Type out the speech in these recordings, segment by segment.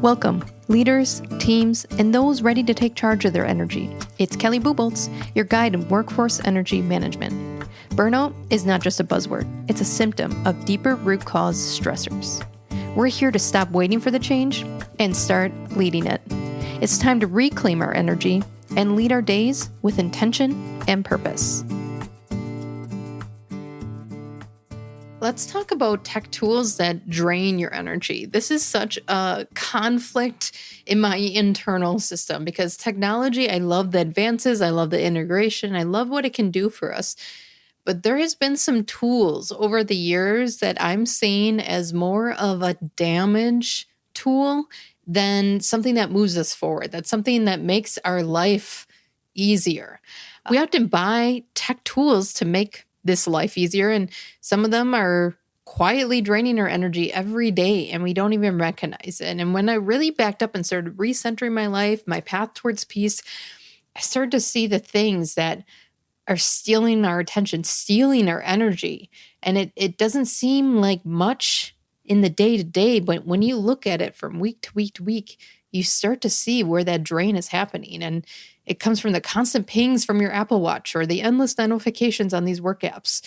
Welcome, leaders, teams, and those ready to take charge of their energy. It's Kelly Bubolz, your guide in workforce energy management. Burnout is not just a buzzword, it's a symptom of deeper root cause stressors. We're here to stop waiting for the change and start leading it. It's time to reclaim our energy and lead our days with intention and purpose. Let's talk about tech tools that drain your energy. This is such a conflict in my internal system because technology, I love the advances, I love the integration, I love what it can do for us. But there has been some tools over the years that I'm seeing as more of a damage tool than something that moves us forward. That's something that makes our life easier. We often buy tech tools to make this life easier, and some of them are quietly draining our energy every day, and we don't even recognize it. And when I really backed up and started recentering my life, my path towards peace, I started to see the things that are stealing our attention, stealing our energy. And it doesn't seem like much in the day-to-day, but when you look at it from week to week to week, you start to see where that drain is happening. And it comes from the constant pings from your Apple Watch or the endless notifications on these work apps.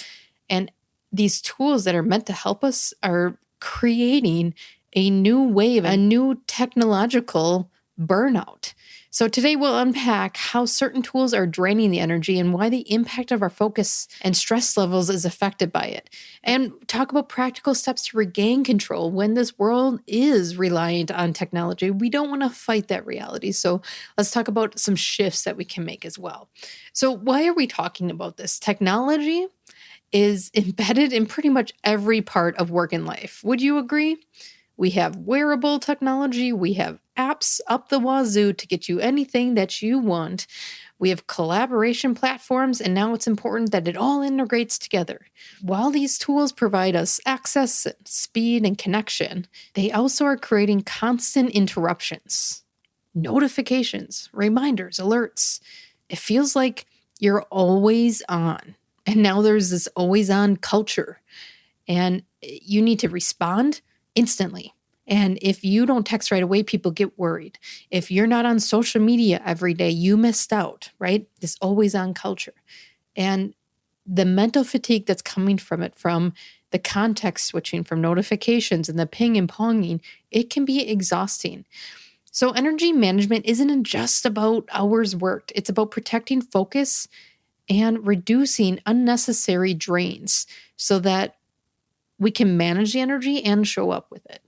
And these tools that are meant to help us are creating a new wave, a new technological burnout. So today we'll unpack how certain tools are draining the energy and why the impact of our focus and stress levels is affected by it. And talk about practical steps to regain control when this world is reliant on technology. We don't want to fight that reality. So let's talk about some shifts that we can make as well. So why are we talking about this? Technology is embedded in pretty much every part of work and life. Would you agree? We have wearable technology. We have apps up the wazoo to get you anything that you want. We have collaboration platforms, and now it's important that it all integrates together. While these tools provide us access, speed, and connection, they also are creating constant interruptions, notifications, reminders, alerts. It feels like you're always on. And now there's this always on culture. And you need to respond instantly. And if you don't text right away, people get worried. If you're not on social media every day, you missed out, right? This always on culture. And the mental fatigue that's coming from it, from the context switching, from notifications and the ping and ponging, it can be exhausting. So energy management isn't just about hours worked. It's about protecting focus and reducing unnecessary drains so that we can manage the energy and show up with it.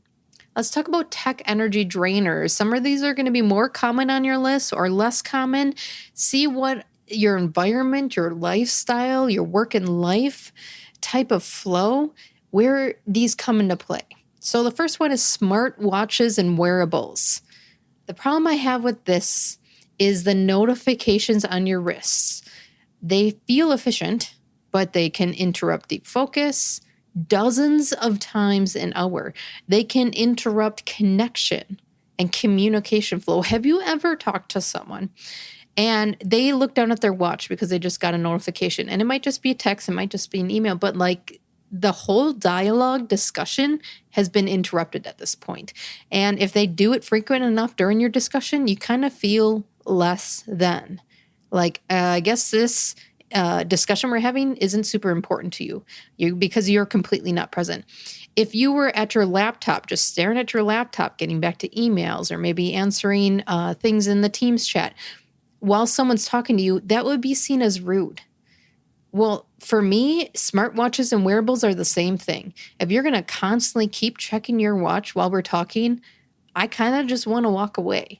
Let's talk about tech energy drainers. Some of these are going to be more common on your list or less common. See what your environment, your lifestyle, your work and life type of flow, where these come into play. So the first one is smart watches and wearables. The problem I have with this is the notifications on your wrists. They feel efficient, but they can interrupt deep focus dozens of times an hour. They can interrupt connection and communication flow. Have you ever talked to someone and they look down at their watch because they just got a notification? And it might just be a text, it might just be an email, but like the whole dialogue discussion has been interrupted at this point. And if they do it frequent enough during your discussion, you kind of feel less than. Like, I guess this discussion we're having isn't super important to you because you're completely not present. If you were at your laptop, just staring at your laptop, getting back to emails or maybe answering things in the Teams chat while someone's talking to you, that would be seen as rude. Well, for me, smartwatches and wearables are the same thing. If you're going to constantly keep checking your watch while we're talking, I kind of just want to walk away.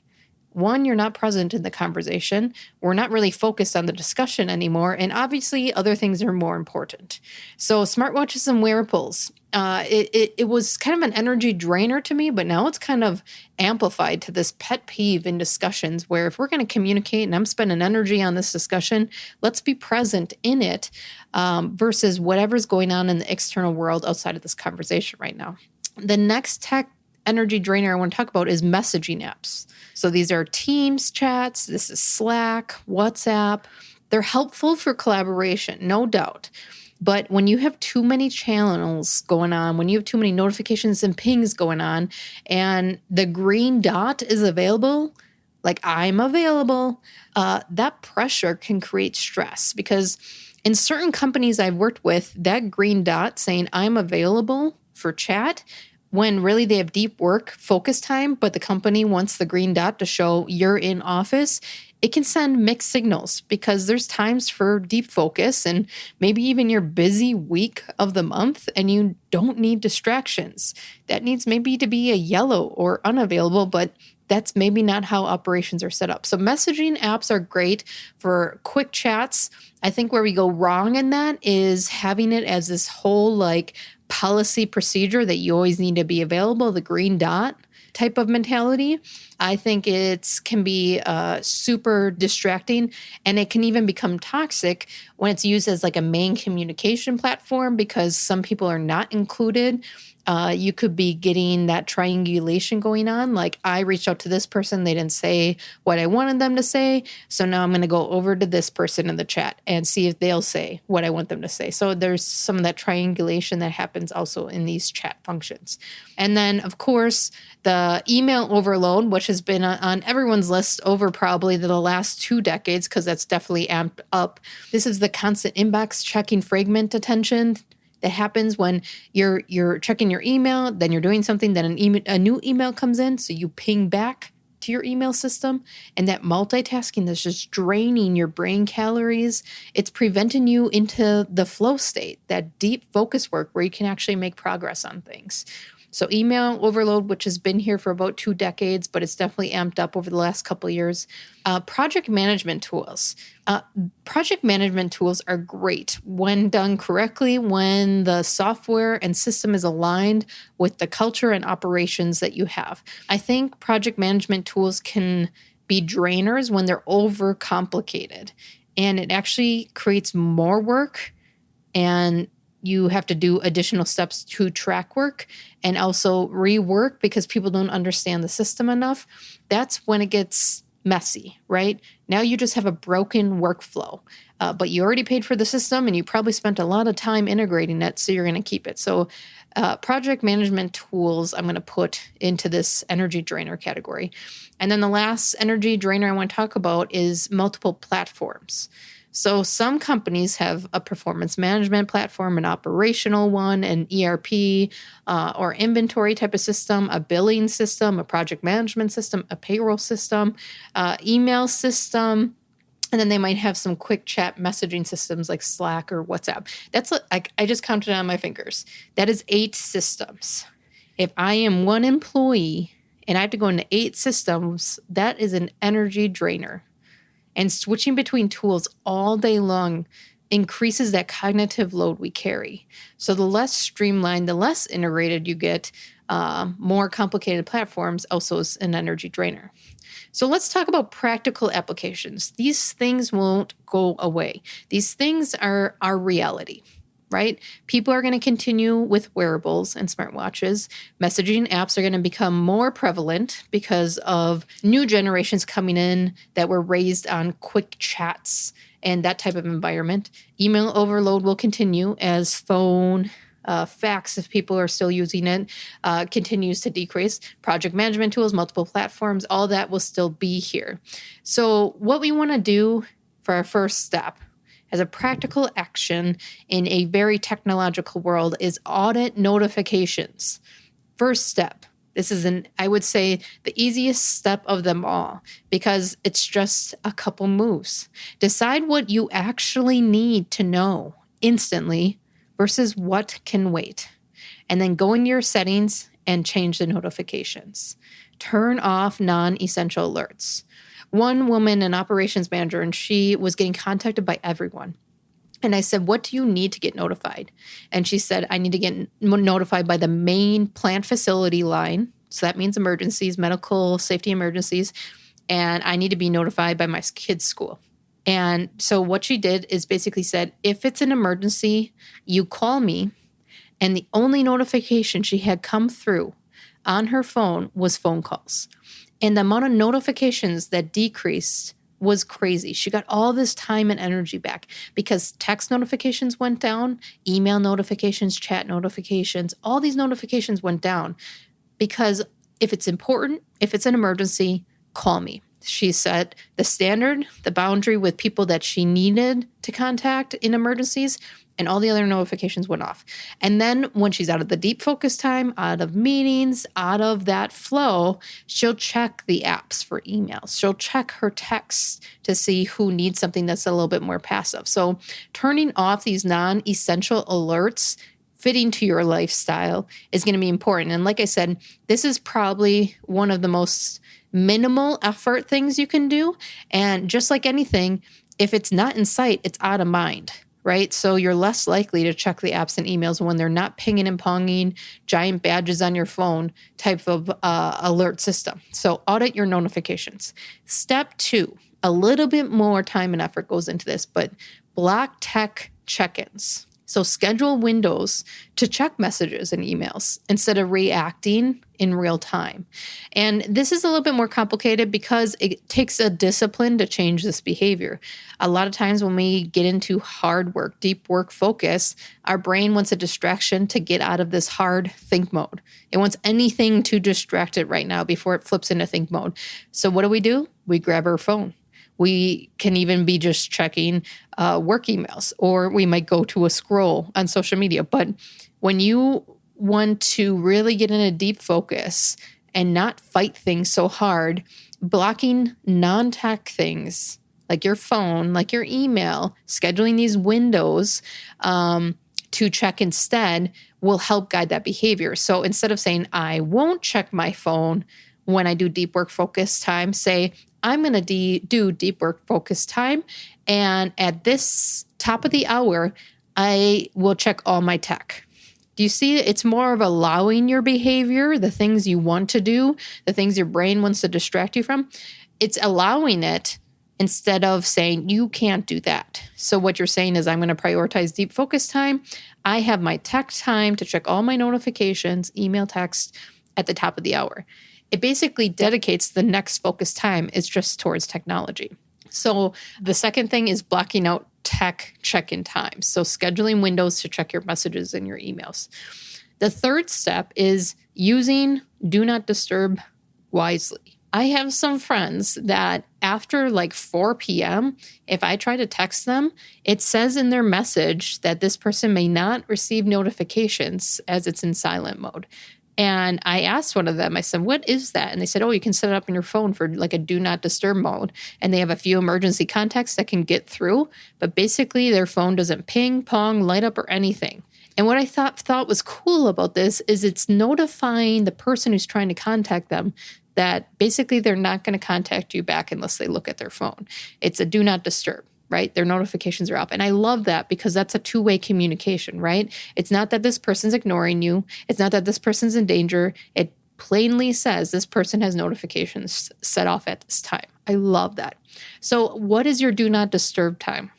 One, you're not present in the conversation. We're not really focused on the discussion anymore. And obviously, other things are more important. So smartwatches and wearables, it was kind of an energy drainer to me, but now it's kind of amplified to this pet peeve in discussions where if we're going to communicate and I'm spending energy on this discussion, let's be present in it versus whatever's going on in the external world outside of this conversation right now. The next tech energy drainer I want to talk about is messaging apps. So these are Teams chats, this is Slack, WhatsApp. They're helpful for collaboration, no doubt. But when you have too many channels going on, when you have too many notifications and pings going on, and the green dot is available, like I'm available, that pressure can create stress because in certain companies I've worked with, that green dot saying I'm available for chat when really they have deep work focus time, but the company wants the green dot to show you're in office, it can send mixed signals because there's times for deep focus and maybe even your busy week of the month and you don't need distractions. That needs maybe to be a yellow or unavailable, but that's maybe not how operations are set up. So messaging apps are great for quick chats. I think where we go wrong in that is having it as this whole like policy procedure that you always need to be available, the green dot type of mentality. I think it can be super distracting, and it can even become toxic when it's used as like a main communication platform because some people are not included. You could be getting that triangulation going on. Like I reached out to this person, they didn't say what I wanted them to say. So now I'm going to go over to this person in the chat and see if they'll say what I want them to say. So there's some of that triangulation that happens also in these chat functions. And then of course, the email overload, which has been on everyone's list over probably the last 2 decades, because that's definitely amped up. This is the constant inbox checking fragment attention that happens when you're checking your email, then you're doing something, then a new email comes in, so you ping back to your email system, and that multitasking that's just draining your brain calories. It's preventing you into the flow state, that deep focus work where you can actually make progress on things. So email overload, which has been here for about 2 decades, but it's definitely amped up over the last couple of years. Project management tools. Project management tools are great when done correctly, when the software and system is aligned with the culture and operations that you have. I think project management tools can be drainers when they're overcomplicated, and it actually creates more work, and you have to do additional steps to track work and also rework because people don't understand the system enough. That's when it gets messy, right? Now you just have a broken workflow, but you already paid for the system and you probably spent a lot of time integrating it, so you're going to keep it. So project management tools I'm going to put into this energy drainer category. And then the last energy drainer I want to talk about is multiple platforms. So some companies have a performance management platform, an operational one, an ERP or inventory type of system, a billing system, a project management system, a payroll system, email system, and then they might have some quick chat messaging systems like Slack or WhatsApp. That's I just counted on my fingers. That is 8 systems. If I am one employee and I have to go into 8 systems, that is an energy drainer. And switching between tools all day long increases that cognitive load we carry. So the less streamlined, the less integrated you get, more complicated platforms also is an energy drainer. So let's talk about practical applications. These things won't go away. These things are our reality, right? People are going to continue with wearables and smartwatches. Messaging apps are going to become more prevalent because of new generations coming in that were raised on quick chats and that type of environment. Email overload will continue as phone, fax, if people are still using it, continues to decrease. Project management tools, multiple platforms, all that will still be here. So what we want to do for our first step as a practical action in a very technological world is audit notifications. First step. This is I would say, the easiest step of them all because it's just a couple moves. Decide what you actually need to know instantly versus what can wait. And then go in your settings and change the notifications. Turn off non-essential alerts. One woman, an operations manager, and she was getting contacted by everyone. And I said, what do you need to get notified? And she said, I need to get notified by the main plant facility line. So that means emergencies, medical safety emergencies. And I need to be notified by my kids' school. And so what she did is basically said, if it's an emergency, you call me. And the only notification she had come through on her phone was phone calls. And the amount of notifications that decreased was crazy. She got all this time and energy back because text notifications went down, email notifications, chat notifications, all these notifications went down because if it's important, if it's an emergency, call me. She set the standard, the boundary with people that she needed to contact in emergencies, and all the other notifications went off. And then when she's out of the deep focus time, out of meetings, out of that flow, she'll check the apps for emails. She'll check her texts to see who needs something that's a little bit more passive. So turning off these non-essential alerts fitting to your lifestyle is going to be important. And like I said, this is probably one of the most minimal effort things you can do. And just like anything, if it's not in sight, it's out of mind, right? So you're less likely to check the apps and emails when they're not pinging and ponging, giant badges on your phone type of alert system. So audit your notifications. Step 2, a little bit more time and effort goes into this, but block tech check-ins. So schedule windows to check messages and emails instead of reacting in real time. And this is a little bit more complicated because it takes a discipline to change this behavior. A lot of times when we get into hard work, deep work focus, our brain wants a distraction to get out of this hard think mode. It wants anything to distract it right now before it flips into think mode. So what do? We grab our phone. We can even be just checking work emails, or we might go to a scroll on social media. But when you want to really get in a deep focus and not fight things so hard, blocking non-tech things like your phone, like your email, scheduling these windows to check instead will help guide that behavior. So instead of saying, I won't check my phone when I do deep work focus time, say, I'm going to do deep work focus time. And at this top of the hour, I will check all my tech. Do you see? It's more of allowing your behavior, the things you want to do, the things your brain wants to distract you from. It's allowing it instead of saying, you can't do that. So what you're saying is, I'm going to prioritize deep focus time. I have my tech time to check all my notifications, email, text at the top of the hour. It basically dedicates the next focus time is just towards technology. So the second thing is blocking out tech check-in times. So scheduling windows to check your messages and your emails. The third step is using Do Not Disturb wisely. I have some friends that after like 4 p.m., if I try to text them, it says in their message that this person may not receive notifications as it's in silent mode. And I asked one of them, I said, what is that? And they said, oh, you can set it up on your phone for like a do not disturb mode. And they have a few emergency contacts that can get through. But basically, their phone doesn't ping, pong, light up, or anything. And what I thought was cool about this is it's notifying the person who's trying to contact them that basically they're not going to contact you back unless they look at their phone. It's a do not disturb. Right? Their notifications are up. And I love that because that's a two-way communication, right? It's not that this person's ignoring you. It's not that this person's in danger. It plainly says this person has notifications set off at this time. I love that. So what is your do not disturb time?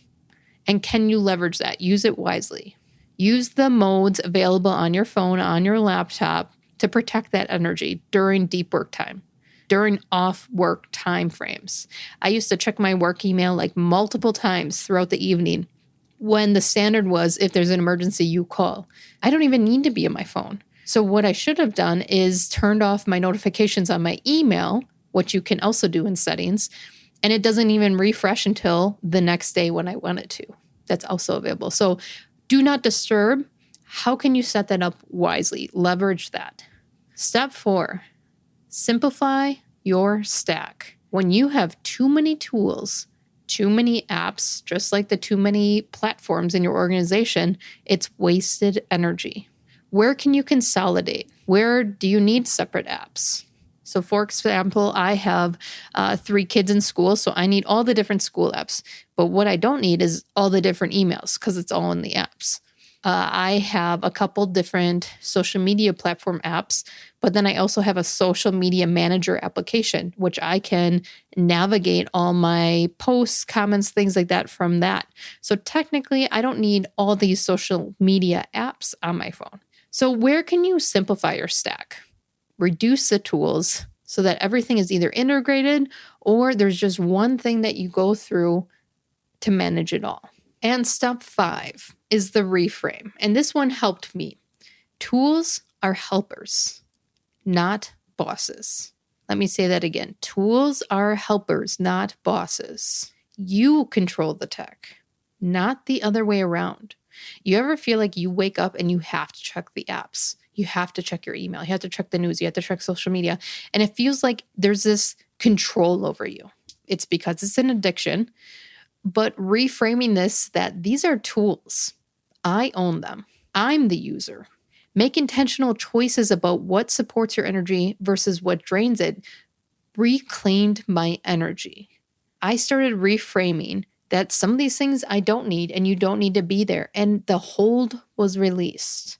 And can you leverage that? Use it wisely. Use the modes available on your phone, on your laptop to protect that energy during deep work time. During off work time frames. I used to check my work email like multiple times throughout the evening when the standard was, if there's an emergency, you call. I don't even need to be on my phone. So what I should have done is turned off my notifications on my email, which you can also do in settings, and it doesn't even refresh until the next day when I want it to. That's also available. So do not disturb. How can you set that up wisely? Leverage that. Step 4. Simplify your stack. When you have too many tools, too many apps, just like the too many platforms in your organization, it's wasted energy. Where can you consolidate? Where do you need separate apps? So for example, I have 3 kids in school, so I need all the different school apps. But what I don't need is all the different emails because it's all in the apps. I have a couple different social media platform apps, but then I also have a social media manager application, which I can navigate all my posts, comments, things like that from that. So technically, I don't need all these social media apps on my phone. So where can you simplify your stack? Reduce the tools, so that everything is either integrated or there's just one thing that you go through to manage it all. And step 5 is the reframe. And this one helped me. Tools are helpers, not bosses. Let me say that again. Tools are helpers, not bosses. You control the tech, not the other way around. You ever feel like you wake up and you have to check the apps? You have to check your email. You have to check the news. You have to check social media. And it feels like there's this control over you. It's because it's an addiction. But reframing this, that these are tools. I own them. I'm the user. Make intentional choices about what supports your energy versus what drains it. Reclaimed my energy. I started reframing that some of these things I don't need and you don't need to be there. And the hold was released.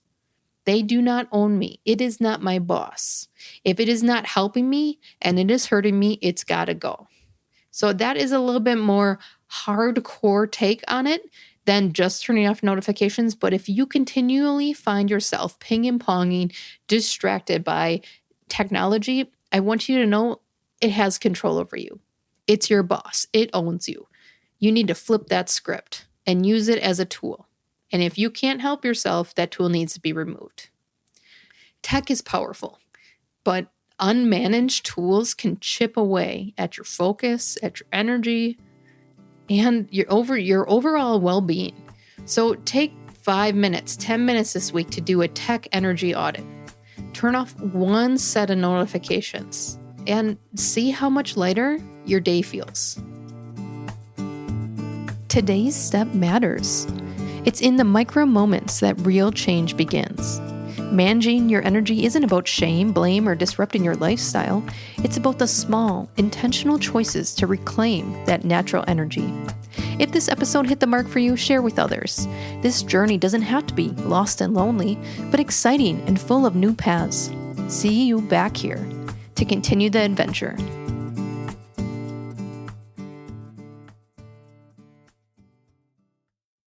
They do not own me. It is not my boss. If it is not helping me and it is hurting me, it's got to go. So that is a little bit more hardcore take on it than just turning off notifications. But if you continually find yourself ping and ponging, distracted by technology, I want you to know it has control over you. It's your boss. It owns you. You need to flip that script and use it as a tool. And if you can't help yourself, that tool needs to be removed. Tech is powerful, but unmanaged tools can chip away at your focus, at your energy, and your overall well-being. So take 5 minutes, 10 minutes this week to do a tech energy audit. Turn off one set of notifications and see how much lighter your day feels. Today's step matters. It's in the micro moments that real change begins. Managing your energy isn't about shame, blame, or disrupting your lifestyle. It's about the small, intentional choices to reclaim that natural energy. If this episode hit the mark for you, share with others. This journey doesn't have to be lost and lonely, but exciting and full of new paths. See you back here to continue the adventure.